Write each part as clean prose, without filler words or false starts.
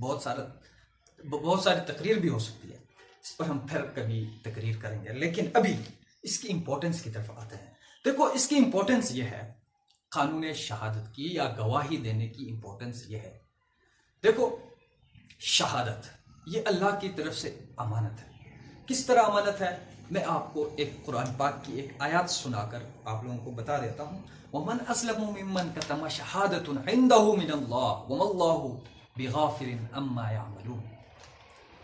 بہت ساری تقریر بھی ہو سکتی ہے، اس پر ہم پھر کبھی تقریر کریں گے، لیکن ابھی اس کی امپورٹنس کی طرف آتے ہیں۔ دیکھو اس کی امپورٹنس یہ ہے، قانون شہادت کی یا گواہی دینے کی امپورٹنس یہ ہے۔ دیکھو شہادت یہ اللہ کی طرف سے امانت ہے۔ کس طرح امانت ہے؟ میں آپ کو ایک قرآن پاک کی ایک آیات سنا کر آپ لوگوں کو بتا دیتا ہوں۔ وَمَنْ أَسْلَمُ مِمَّنْ كَتَمَ شَهَادَةٌ عِنْدَهُ مِنَ اللَّهِ وَمَا اللَّهُ بِغَافِلٍ أَمَّا يَعْمَلُونَ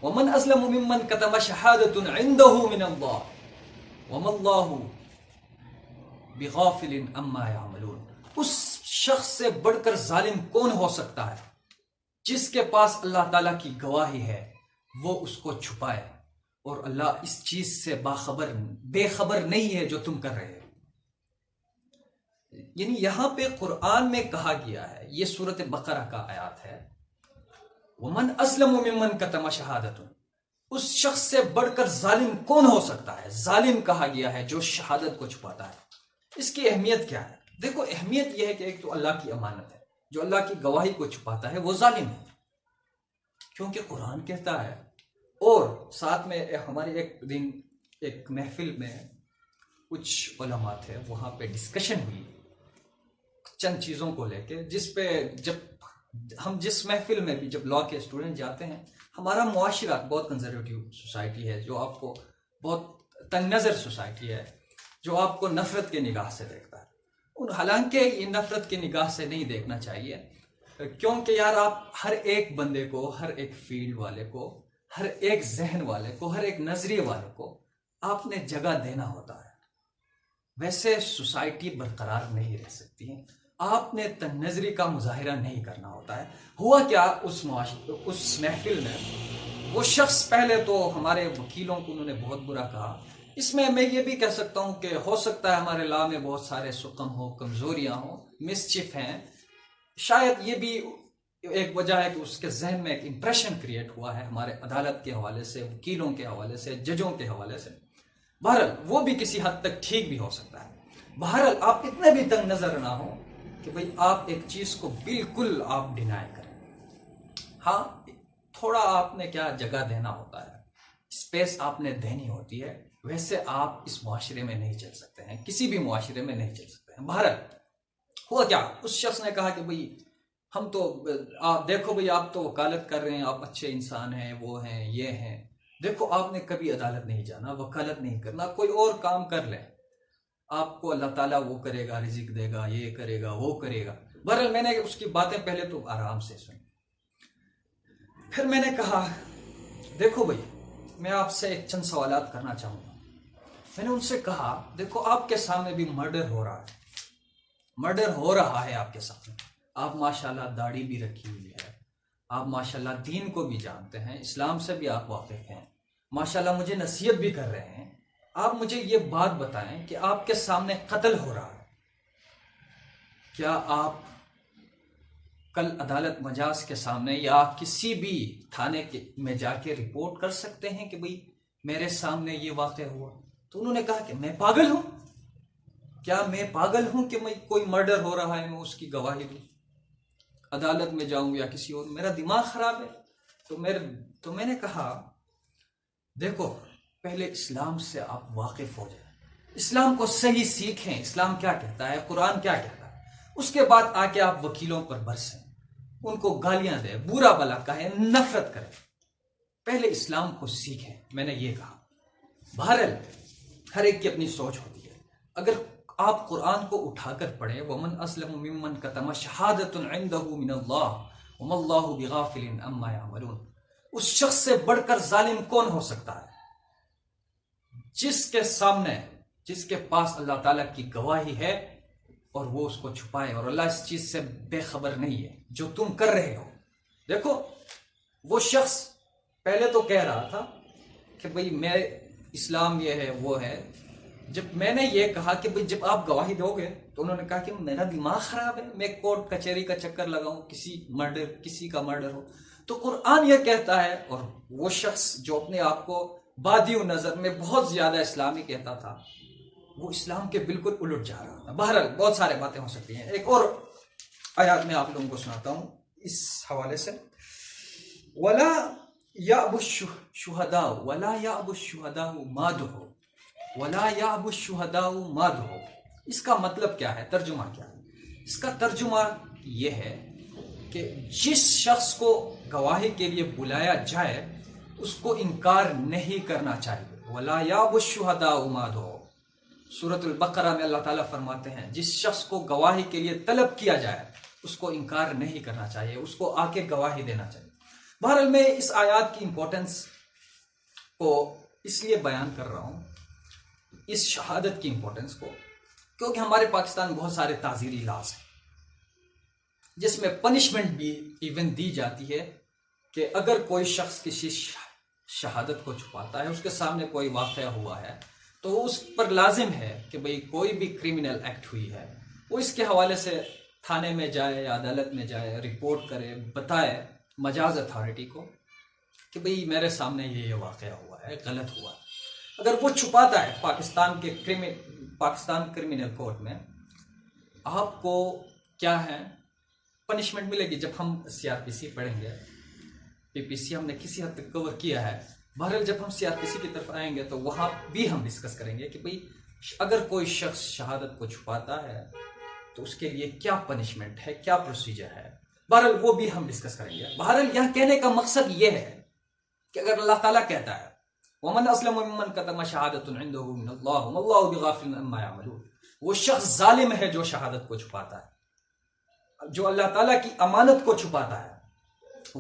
وَمَنْ أَسْلَمُ مِمَّنْ كَتَمَ شَهَادَةٌ عِنْدَهُ مِنَ اللَّهِ وَمَا اللَّهُ بِغَافِلٍ أَمَّا يَعْمَلُونَ۔ اس شخص سے بڑھ کر ظالم کون ہو سکتا ہے جس کے پاس اللہ تعالیٰ کی گواہی ہے، وہ اس کو چھپائے، اور اللہ اس چیز سے بے خبر نہیں ہے جو تم کر رہے ہو۔ یعنی یہاں پہ قرآن میں کہا گیا ہے، یہ سورۃ بقرہ کا آیات ہے، وَمَنْ أَسْلَمُ مِمَّنْ كَتَمَ شَهَادَةٌ۔ اس شخص سے بڑھ کر ظالم کون ہو سکتا ہے؟ ظالم کہا گیا ہے جو شہادت کو چھپاتا ہے۔ اس کی اہمیت کیا ہے؟ دیکھو اہمیت یہ ہے کہ ایک تو اللہ کی امانت ہے، جو اللہ کی گواہی کو چھپاتا ہے وہ ظالم ہے، کیونکہ قرآن کہتا ہے۔ اور ساتھ میں ہماری ایک دن ایک محفل میں کچھ علماء تھے، وہاں پہ ڈسکشن ہوئی چند چیزوں کو لے کے، جس پہ جب ہم جس محفل میں بھی جب لاء کے اسٹوڈنٹ جاتے ہیں، ہمارا معاشرہ بہت کنزرویٹو سوسائٹی ہے، جو آپ کو بہت تنگ نظر سوسائٹی ہے، جو آپ کو نفرت کے نگاہ سے دیکھتا ہے۔ حالانکہ یہ نفرت کی نگاہ سے نہیں دیکھنا چاہیے، کیونکہ یار آپ ہر ایک بندے کو، ہر ایک فیلڈ والے کو، ہر ایک ذہن والے کو، ہر ایک نظریے والے کو آپ نے جگہ دینا ہوتا ہے۔ ویسے سوسائٹی برقرار نہیں رہ سکتی ہے، آپ نے تنگ نظری کا مظاہرہ نہیں کرنا ہوتا ہے۔ ہوا کیا اس محفل میں، وہ شخص پہلے تو ہمارے وکیلوں کو انہوں نے بہت برا کہا۔ اس میں یہ بھی کہہ سکتا ہوں کہ ہو سکتا ہے ہمارے لاء میں بہت سارے سقم ہو، کمزوریاں ہوں، مسچف ہیں، شاید یہ بھی ایک وجہ ہے کہ اس کے ذہن میں ایک امپریشن کریٹ ہوا ہے ہمارے عدالت کے حوالے سے، وکیلوں کے حوالے سے، ججوں کے حوالے سے۔ بہرحال وہ بھی کسی حد تک ٹھیک بھی ہو سکتا ہے۔ بہرحال آپ اتنے بھی تنگ نظر نہ ہو کہ بھئی آپ ایک چیز کو بالکل آپ ڈینائی کریں۔ ہاں تھوڑا آپ نے کیا جگہ دینا ہوتا ہے، اسپیس آپ نے دینی ہوتی ہے، ویسے آپ اس معاشرے میں نہیں چل سکتے ہیں، کسی بھی معاشرے میں نہیں چل سکتے ہیں۔ بہرحال ہوا کیا، اس شخص نے کہا کہ بھئی ہم تو آپ دیکھو بھئی آپ تو وکالت کر رہے ہیں، آپ اچھے انسان ہیں، وہ ہیں، یہ ہیں، دیکھو آپ نے کبھی عدالت نہیں جانا، وکالت نہیں کرنا، کوئی اور کام کر لیں، آپ کو اللہ تعالیٰ وہ کرے گا، رزق دے گا، یہ کرے گا، وہ کرے گا۔ بہرحال میں نے اس کی باتیں پہلے تو آرام سے سنی، پھر میں نے کہا دیکھو بھئی میں آپ سے ایک چند سوالات کرنا چاہوں گا۔ میں نے ان سے کہا دیکھو آپ کے سامنے بھی مرڈر ہو رہا ہے آپ کے سامنے، آپ ماشاءاللہ داڑھی بھی رکھی ہوئی ہے، آپ ماشاءاللہ دین کو بھی جانتے ہیں، اسلام سے بھی آپ واقف ہیں، ماشاءاللہ مجھے نصیحت بھی کر رہے ہیں۔ آپ مجھے یہ بات بتائیں کہ آپ کے سامنے قتل ہو رہا ہے، کیا آپ کل عدالت مجاز کے سامنے یا کسی بھی تھانے میں جا کے رپورٹ کر سکتے ہیں کہ بھئی میرے سامنے یہ واقعہ ہوا؟ تو انہوں نے کہا کہ میں پاگل ہوں، کیا میں پاگل ہوں کہ میں کوئی مرڈر ہو رہا ہے میں اس کی گواہی دوں، عدالت میں جاؤں یا کسی اور؟ میرا دماغ خراب ہے۔ تو میں نے کہا دیکھو پہلے اسلام سے آپ واقف ہو جائیں، اسلام کو صحیح سیکھیں، اسلام کیا کہتا ہے، قرآن کیا کہتا ہے، اس کے بعد آ کے آپ وکیلوں پر برسیں، ان کو گالیاں دیں، برا بلا کہیں، نفرت کریں، پہلے اسلام کو سیکھیں۔ میں نے یہ کہا بہرحال ہر ایک کی اپنی سوچ ہوتی ہے، اگر آپ قرآن کو اٹھا کر پڑھیں وَمَنْ أَسْلَمُ مِمَّنْ كَتَمَ شَهَادَةٌ عِنْدَهُ مِنَ اللَّهِ وَمَا اللَّهُ بِغَافِلٍ عَمَّا يَعْمَلُونَ۔ اس شخص سے بڑھ کر ظالم کون ہو سکتا ہے جس کے پاس اللہ تعالیٰ کی گواہی ہے اور وہ اس کو چھپائے، اور اللہ اس چیز سے بے خبر نہیں ہے جو تم کر رہے ہو۔ دیکھو وہ شخص پہلے تو کہہ رہا تھا کہ بھئی میں اسلام یہ ہے وہ ہے، جب میں نے یہ کہا کہ بھئی جب آپ گواہی دو گے تو انہوں نے کہا کہ میرا دماغ خراب ہے، میں کورٹ کچہری کا چکر لگاؤں، کسی کا مرڈر ہو۔ تو قرآن یہ کہتا ہے، اور وہ شخص جو اپنے آپ کو بادی نظر میں بہت زیادہ اسلامی کہتا تھا، وہ اسلام کے بالکل الٹ جا رہا تھا۔ بہرحال بہت سارے باتیں ہو سکتی ہیں، ایک اور آیات میں آپ لوگوں کو سناتا ہوں اس حوالے سے۔ ولا یأب الشہداء ولا یأب الشہداء ما دعوا ولا یأب الشہداء ما دعوا. اس کا مطلب کیا ہے؟ ترجمہ کیا ہے؟ اس کا ترجمہ یہ ہے کہ جس شخص کو گواہی کے لیے بلایا جائے اس کو انکار نہیں کرنا چاہیے. ولا یأب الشہداء ما دعوا. سورۃ البقرہ میں اللہ تعالیٰ فرماتے ہیں جس شخص کو گواہی کے لیے طلب کیا جائے اس کو انکار نہیں کرنا چاہیے، اس کو آ کے گواہی دینا چاہیے. بہرحال میں اس آیات کی امپورٹنس کو اس لیے بیان کر رہا ہوں، اس شہادت کی امپورٹنس کو، کیونکہ ہمارے پاکستان میں بہت سارے تعزیری لاز ہیں جس میں پنشمنٹ بھی ایون دی جاتی ہے کہ اگر کوئی شخص کسی شہادت کو چھپاتا ہے، اس کے سامنے کوئی واقعہ ہوا ہے تو اس پر لازم ہے کہ بھئی کوئی بھی کرمنل ایکٹ ہوئی ہے وہ اس کے حوالے سے تھانے میں جائے یا عدالت میں جائے، رپورٹ کرے، بتائے مجاز اتھارٹی کو کہ بھئی میرے سامنے یہ واقعہ ہوا ہے، غلط ہوا ہے. اگر وہ چھپاتا ہے پاکستان کرمنل کورٹ میں، آپ کو کیا ہے پنشمنٹ ملے گی. جب ہم CRPC پڑھیں گے، PPC ہم نے کسی حد تک کور کیا ہے. بہرحال جب ہم CRPC کی طرف آئیں گے تو وہاں بھی ہم ڈسکس کریں گے کہ بھئی اگر کوئی شخص شہادت کو چھپاتا ہے تو اس کے لیے کیا پنشمنٹ ہے، کیا پروسیجر ہے. بہرحال وہ بھی ہم ڈسکس کریں گے. بہرحال یہاں کہنے کا مقصد یہ ہے کہ اگر اللہ تعالیٰ کہتا ہے وَمَنْ أَظْلَمُ مِمَّنْ كَتَمَ شَهَادَةٌ عِنْدَهُ مِنَ اللَّهِ وَمَا اللَّهُ بِغَافِلٍ عَمَّا يَعْمَلُونَ. وہ شخص ظالم ہے جو شہادت کو چھپاتا ہے، جو اللہ تعالیٰ کی امانت کو چھپاتا ہے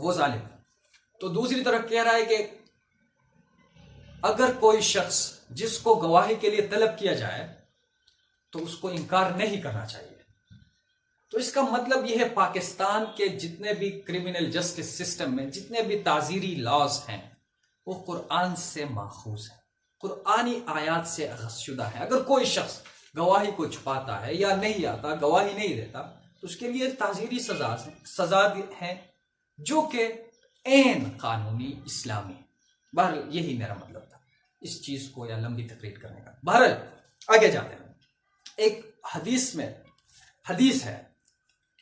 وہ ظالم ہے. تو دوسری طرف کہہ رہا ہے کہ اگر کوئی شخص جس کو گواہی کے لیے طلب کیا جائے تو اس کو انکار نہیں کرنا چاہیے. تو اس کا مطلب یہ ہے پاکستان کے جتنے بھی کرمنل جسٹس سسٹم میں جتنے بھی تعزیری لاز ہیں وہ قرآن سے ماخوذ ہیں، قرآنی آیات سے اخذ شدہ ہیں. اگر کوئی شخص گواہی کو چھپاتا ہے یا نہیں آتا، گواہی نہیں دیتا، تو اس کے لیے تعزیری سزا ہیں جو کہ عین قانونی اسلامی. بہرحال یہی میرا مطلب تھا اس چیز کو یا لمبی تقریر کرنے کا. بہرحال آگے جاتے ہیں. ایک حدیث ہے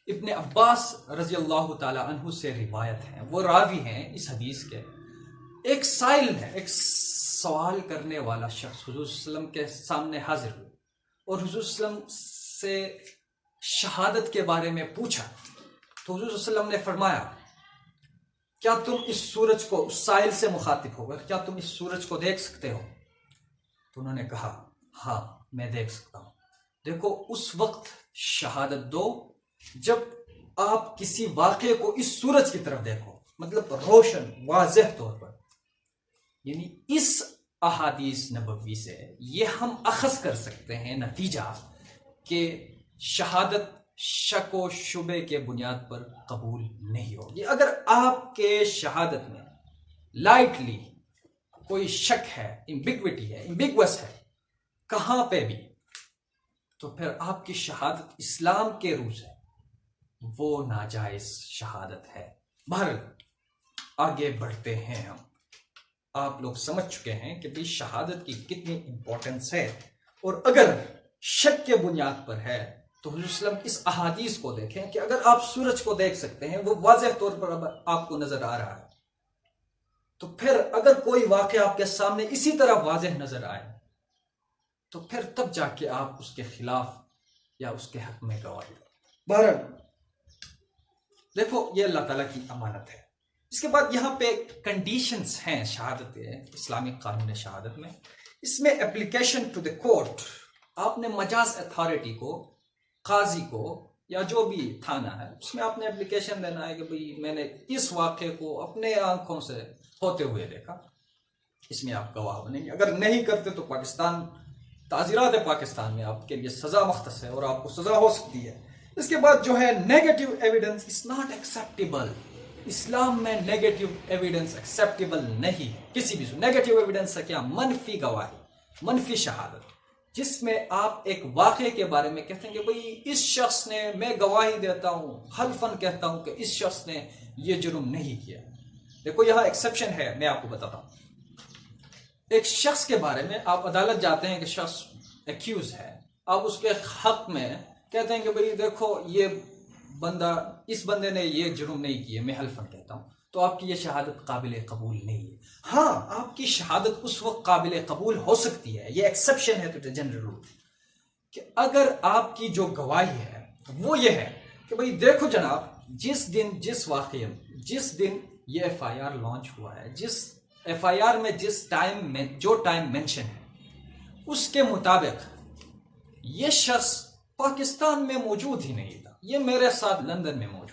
ابن عباس رضی اللہ تعالی عنہ سے روایت ہے، وہ راوی ہیں اس حدیث کے. ایک سائل ہے، ایک سوال کرنے والا شخص حضور صلی اللہ علیہ وسلم کے سامنے حاضر ہوئے اور حضور صلی اللہ علیہ وسلم سے شہادت کے بارے میں پوچھا. تو حضور صلی اللہ علیہ وسلم نے فرمایا کیا تم اس سورج کو، اس سائل سے مخاطب ہو کر، کیا تم اس سورج کو دیکھ سکتے ہو؟ تو انہوں نے کہا ہاں میں دیکھ سکتا ہوں. دیکھو اس وقت شہادت دو جب آپ کسی واقعے کو اس سورج کی طرف دیکھو، مطلب روشن واضح طور پر. یعنی اس احادیث نبوی سے یہ ہم اخذ کر سکتے ہیں نتیجہ کہ شہادت شک و شبے کے بنیاد پر قبول نہیں ہوگی. اگر آپ کے شہادت میں لائٹلی کوئی شک ہے، امبیگوٹی ہے، امبیگوس ہے کہاں پہ بھی، تو پھر آپ کی شہادت اسلام کے روح سے وہ ناجائز شہادت ہے. بہرحال آگے بڑھتے ہیں ہم. آپ لوگ سمجھ چکے ہیں کہ بھی شہادت کی کتنی امپورٹنس ہے، اور اگر شک کے بنیاد پر ہے تو حضور صلی اللہ علیہ وسلم اس احادیث کو دیکھیں کہ اگر آپ سورج کو دیکھ سکتے ہیں، وہ واضح طور پر آپ کو نظر آ رہا ہے، تو پھر اگر کوئی واقعہ آپ کے سامنے اسی طرح واضح نظر آئے تو پھر تب جا کے آپ اس کے خلاف یا اس کے حق میں گواہی دیں. بہرحال دیکھو یہ اللہ تعالیٰ کی امانت ہے. اس کے بعد یہاں پہ کنڈیشنز ہیں شہادت اسلامی قانون شہادت میں. اس میں اپلیکیشن ٹو دا کورٹ، آپ نے مجاز اتھارٹی کو، قاضی کو یا جو بھی تھانہ ہے اس میں آپ نے اپلیکیشن دینا ہے کہ بھئی میں نے اس واقعے کو اپنے آنکھوں سے ہوتے ہوئے دیکھا، اس میں آپ گواہ بنیں گے. اگر نہیں کرتے تو پاکستان، تعزیرات پاکستان میں آپ کے لیے سزا مختص ہے اور آپ کو سزا ہو سکتی ہے. اس کے بعد جو ہے negative evidence is not acceptable. Islam میں نیگیٹو ایویڈنس ایکسیپٹیبل نہیں ہے کسی بھی. نیگیٹو ایویڈنس ہے کیا؟ منفی گواہی، منفی شہادت، جس میں آپ ایک واقعے کے بارے میں کہتے ہیں کہ بھئی اس شخص نے، میں گواہی دیتا ہوں، حلفاً کہتا ہوں کہ اس شخص نے یہ جرم نہیں کیا. دیکھو یہاں ایکسیپشن ہے، میں آپ کو بتاتا ہوں. ایک شخص کے بارے میں آپ عدالت جاتے ہیں کہ شخص ایکیوز ہے، آپ اس کے حق میں کہتے ہیں کہ بھئی دیکھو یہ بندہ، اس بندے نے یہ جرم نہیں کیے، میں حلفاً کہتا ہوں. تو آپ کی یہ شہادت قابل قبول نہیں ہے. ہاں آپ کی شہادت اس وقت قابل قبول ہو سکتی ہے, یہ ایکسیپشن ہے ٹو دا جنرل رول, کہ اگر آپ کی جو گواہی ہے وہ یہ ہے کہ بھئی دیکھو جناب, جس دن جس واقعے میں جس دن یہ ایف آئی آر لانچ ہوا ہے, جس ایف آئی آر میں جس ٹائم میں جو ٹائم مینشن ہے اس کے مطابق یہ شخص پاکستان میں موجود ہی نہیں تھا, یہ میرے ساتھ لندن میں موجود.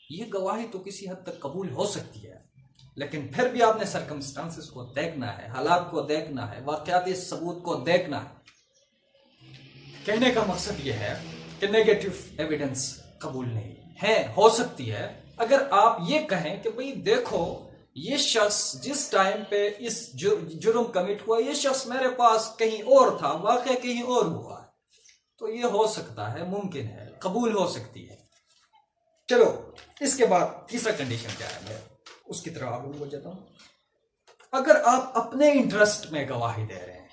یہ گواہی تو کسی حد تک قبول ہو سکتی ہے, لیکن پھر بھی آپ نے سرکمسٹانسز کو دیکھنا ہے, حالات کو دیکھنا ہے, واقعاتی ثبوت کو دیکھنا ہے. کہنے کا مقصد یہ ہے کہ نیگیٹو ایویڈنس قبول نہیں ہے. ہو سکتی ہے اگر آپ یہ کہیں کہ بھئی دیکھو یہ شخص جس ٹائم پہ اس جرم کمٹ ہوا, یہ شخص میرے پاس کہیں اور تھا, واقع کہیں اور ہوا, تو یہ ہو سکتا ہے, ممکن ہے, قبول ہو سکتی ہے. چلو اس کے بعد تیسرا کنڈیشن کیا ہے, میں اس کی طرف آگے بڑھ جاتا ہوں. اگر آپ اپنے انٹرسٹ میں گواہی دے رہے ہیں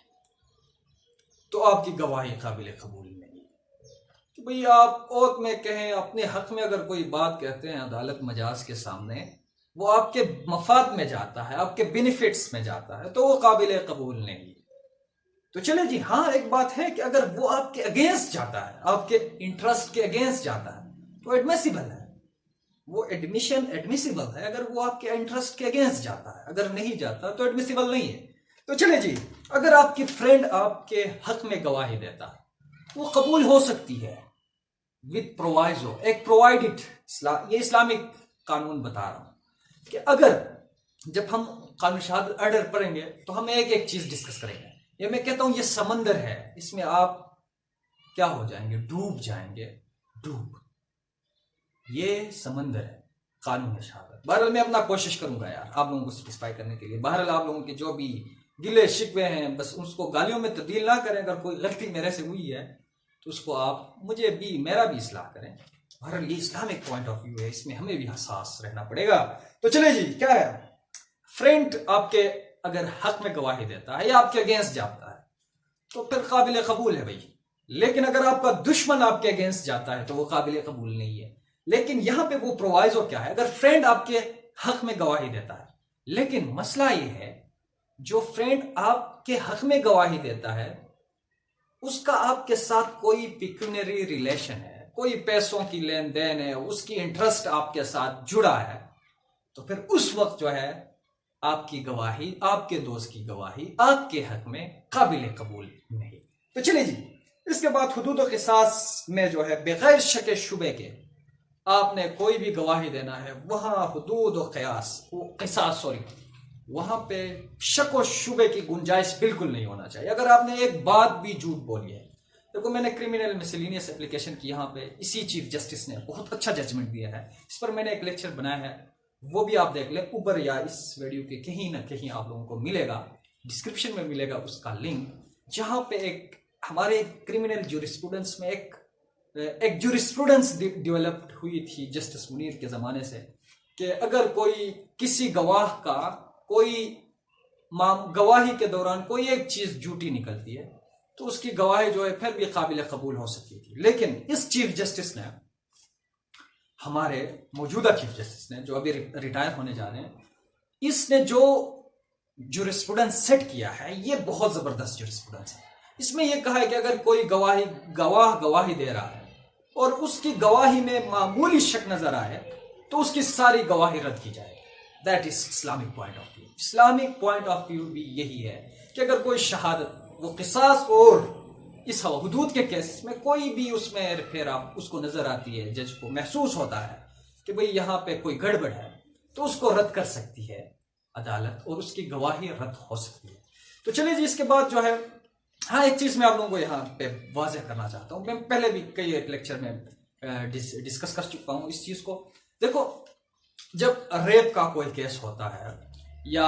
تو آپ کی گواہی قابل قبول نہیں. کہ بھئی آپ اوت میں کہیں, اپنے حق میں اگر کوئی بات کہتے ہیں عدالت مجاز کے سامنے, وہ آپ کے مفاد میں جاتا ہے, آپ کے بینیفٹس میں جاتا ہے, تو وہ قابل قبول نہیں. تو چلے جی, ہاں ایک بات ہے کہ اگر وہ آپ کے اگینسٹ جاتا ہے, آپ کے انٹرسٹ کے اگینسٹ جاتا ہے, تو ایڈمیسیبل ہے, وہ ایڈمیشن ایڈمیسیبل ہے اگر وہ آپ کے انٹرسٹ کے اگینسٹ جاتا ہے. اگر نہیں جاتا تو ایڈمیسیبل نہیں ہے. تو چلے جی, اگر آپ کی فرینڈ آپ کے حق میں گواہی دیتا ہے وہ قبول ہو سکتی ہے وتھ پرووائزو, ایک پرووائڈڈ, یہ اسلامک قانون بتا رہا ہوں کہ اگر جب ہم قانون شہادت آرڈر پڑھیں گے تو ہم ایک ایک چیز ڈسکس کریں گے. یہ میں کہتا ہوں یہ سمندر ہے, اس میں آپ کیا ہو جائیں گے, ڈوب جائیں گے, ڈوب. یہ سمندر ہے قانون شہادت. بہرحال میں اپنا کوشش کروں گا یار آپ لوگوں کو سیٹسفائی کرنے کے لیے. بہرحال آپ لوگوں کے جو بھی گلے شکوے ہیں بس اس کو گالیوں میں تبدیل نہ کریں. اگر کوئی غلطی میرے سے ہوئی ہے تو اس کو آپ مجھے بھی, میرا بھی اصلاح کریں. بہرحال یہ اسلامک پوائنٹ آف ویو ہے, اس میں ہمیں بھی حساس رہنا پڑے گا. تو چلے جی, کیا ہے, فرینڈ آپ کے اگر حق میں گواہی دیتا ہے یا آپ کے اگینسٹ جاتا ہے تو پھر قابل قبول ہے بھائی. لیکن اگر آپ کا دشمن آپ کے اگینسٹ جاتا ہے تو وہ قابل قبول نہیں ہے. لیکن یہاں پہ وہ پرووائزو کیا ہے, اگر فرینڈ آپ کے حق میں گواہی دیتا ہے, لیکن مسئلہ یہ ہے جو فرینڈ آپ کے حق میں گواہی دیتا ہے اس کا آپ کے ساتھ کوئی پیکونری ریلیشن ہے, کوئی پیسوں کی لین دین ہے, اس کی انٹرسٹ آپ کے ساتھ جڑا ہے, تو پھر اس وقت جو ہے آپ کی گواہی, آپ کے دوست کی گواہی آپ کے حق میں قابل قبول نہیں. تو چلیے جی, اس کے بعد حدود و قصاص میں جو ہے بغیر شک شبے کے آپ نے کوئی بھی گواہی دینا ہے, وہاں حدود و قصاص وہاں پہ شک و شبے کی گنجائش بالکل نہیں ہونا چاہیے. اگر آپ نے ایک بات بھی جھوٹ بولی ہے, دیکھو میں نے کرمنل مسلینیس اپلیکیشن کی یہاں پہ اسی چیف جسٹس نے بہت اچھا ججمنٹ دیا ہے, اس پر میں نے ایک لیکچر بنایا ہے, وہ بھی آپ دیکھ لیں اوپر یا اس ویڈیو کے کہیں نہ کہیں آپ لوگوں کو ملے گا, ڈسکرپشن میں ملے گا اس کا لنک, جہاں پہ ایک ہمارے کرمنل جورسپروڈنس میں ایک جورسپروڈنس ڈیولپڈ ہوئی تھی جسٹس منیر کے زمانے سے, کہ اگر کوئی کسی گواہ کا کوئی گواہی کے دوران کوئی ایک چیز جھوٹی نکلتی ہے تو اس کی گواہی جو ہے پھر بھی قابل قبول ہو سکتی تھی. لیکن اس چیف جسٹس نے, ہمارے موجودہ چیف جسٹس نے جو ابھی ریٹائر ہونے جا رہے ہیں, اس نے جو جورسپروڈنس سیٹ کیا ہے یہ بہت زبردست جورسپروڈنس ہے. اس میں یہ کہا ہے کہ اگر کوئی گواہی دے رہا ہے اور اس کی گواہی میں معمولی شک نظر آئے تو اس کی ساری گواہی رد کی جائے. That is Islamic point of view. Islamic point of view بھی یہی ہے کہ اگر کوئی شہادت, وہ قصاص اور اس حدود کے کیسز میں کوئی بھی اس میں پھر آپ اس کو نظر آتی ہے, جج کو محسوس ہوتا ہے کہ بھئی یہاں پہ کوئی گڑبڑ ہے, تو اس کو رد کر سکتی ہے عدالت اور اس کی گواہی رد ہو سکتی ہے. تو چلیے جی, اس کے بعد جو ہے, ہاں ایک چیز میں آپ لوگوں کو یہاں پہ واضح کرنا چاہتا ہوں, میں پہلے بھی کئی ایک لیکچر میں ڈسکس کر چکا ہوں اس چیز کو. دیکھو جب ریپ کا کوئی کیس ہوتا ہے, یا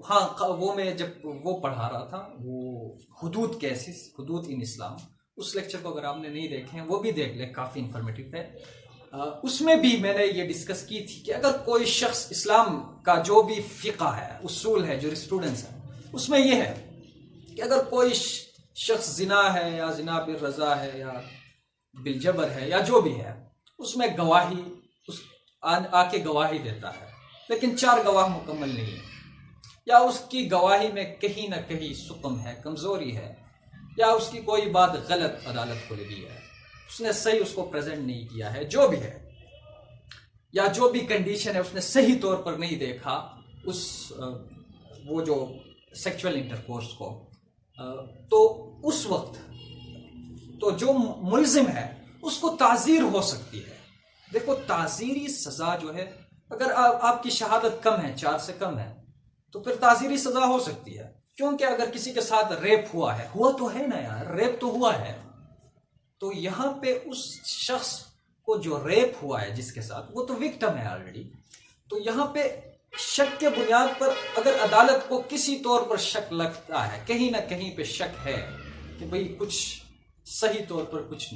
ہاں وہ میں جب وہ پڑھا رہا تھا وہ حدود کیسز, حدود ان اسلام, اس لیکچر کو اگر آپ نے نہیں دیکھے ہیں وہ بھی دیکھ لیں, کافی انفارمیٹیو ہے. اس میں بھی میں نے یہ ڈسکس کی تھی کہ اگر کوئی شخص اسلام کا جو بھی فقہ ہے, اصول ہے, جورسپروڈنس ہے, اس میں یہ ہے کہ اگر کوئی شخص زنا ہے یا زنا بالرضا ہے یا بالجبر ہے یا جو بھی ہے, اس میں گواہی آ کے گواہی دیتا ہے لیکن 4 گواہ مکمل نہیں ہے، یا اس کی گواہی میں کہیں نہ کہیں سقم ہے، کمزوری ہے، یا اس کی کوئی بات غلط عدالت کو لگی ہے، اس نے صحیح اس کو پریزنٹ نہیں کیا ہے، جو بھی ہے، یا جو بھی کنڈیشن ہے اس نے صحیح طور پر نہیں دیکھا اس وہ جو سیکچول انٹرکورس کو، تو اس وقت تو جو ملزم ہے اس کو تعزیر ہو سکتی ہے۔ دیکھو تعزیری سزا جو ہے، اگر آپ کی شہادت کم ہے، 4 سے کم ہے، تو پھر تعزیری سزا ہو سکتی ہے، کیونکہ اگر کسی کے ساتھ ریپ ہوا تو ہے نا یار، ریپ تو ہوا ہے، تو یہاں پہ اس شخص کو جو ریپ ہوا ہے جس کے ساتھ، وہ تو وکٹم ہے آلریڈی، تو یہاں پہ شک کے بنیاد پر اگر عدالت کو کسی طور پر شک لگتا ہے، کہیں نہ کہیں پہ شک ہے کہ بھئی کچھ صحیح طور پر کچھ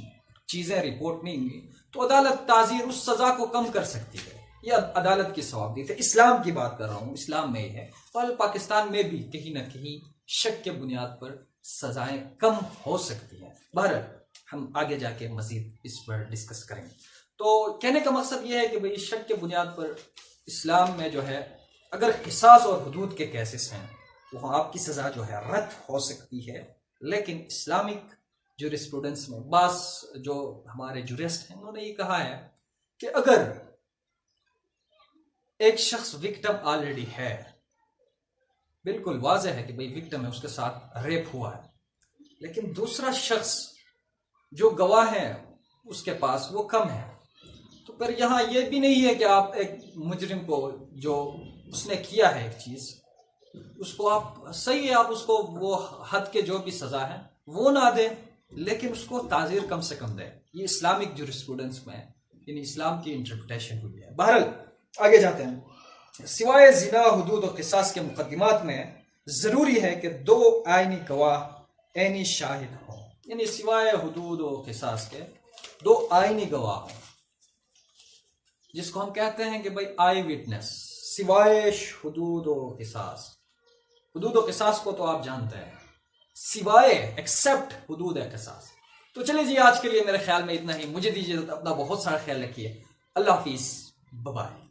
چیزیں رپورٹ نہیں ہوئی، تو عدالت تعزیر اس سزا کو کم کر سکتی ہے، یہ عدالت کی ثوابدید ہے۔ اسلام کی بات کر رہا ہوں، اسلام میں ہی ہے، اور پاکستان میں بھی کہیں نہ کہیں شک کے بنیاد پر سزائیں کم ہو سکتی ہیں۔ بہرحال ہم آگے جا کے مزید اس پر ڈسکس کریں گے۔ تو کہنے کا مقصد یہ ہے کہ بھئی شک کے بنیاد پر اسلام میں جو ہے اگر قصاص اور حدود کے کیسز ہیں تو آپ کی سزا جو ہے رد ہو سکتی ہے، لیکن اسلامک جورسپروڈنس میں بعض جو ہمارے جورسٹ ہیں انہوں نے یہ کہا ہے کہ اگر ایک شخص وکٹم آلریڈی ہے، بالکل واضح ہے کہ بھئی وکٹم ہے، اس کے ساتھ ریپ ہوا ہے، لیکن دوسرا شخص جو گواہ ہے اس کے پاس وہ کم ہے، تو پھر یہاں یہ بھی نہیں ہے کہ آپ ایک مجرم کو جو اس نے کیا ہے ایک چیز، اس کو آپ صحیح ہے آپ اس کو وہ حد کے جو بھی سزا ہے وہ نہ دیں، لیکن اس کو تعزیر کم سے کم دیں۔ یہ اسلامک جورسپروڈنس میں یعنی اسلام کی انٹرپریٹیشن ہوئی ہے۔ بہرحال آگے جاتے ہیں۔ سوائے زنا، حدود اور قصاص کے مقدمات میں ضروری ہے کہ 2 آئینی گواہ عینی شاہد ہوں، یعنی سوائے حدود و قصاص کے 2 آئینی گواہ ہوں، جس کو ہم کہتے ہیں کہ بھئی آئی وٹنس، سوائے حدود و قصاص۔ حدود و قصاص کو تو آپ جانتے ہیں، سوائے ایکسپٹ حدود قصاص۔ تو چلے جی آج کے لیے میرے خیال میں اتنا ہی، مجھے دیجیے اپنا بہت سارا خیال رکھیے، اللہ حافظ، بائے۔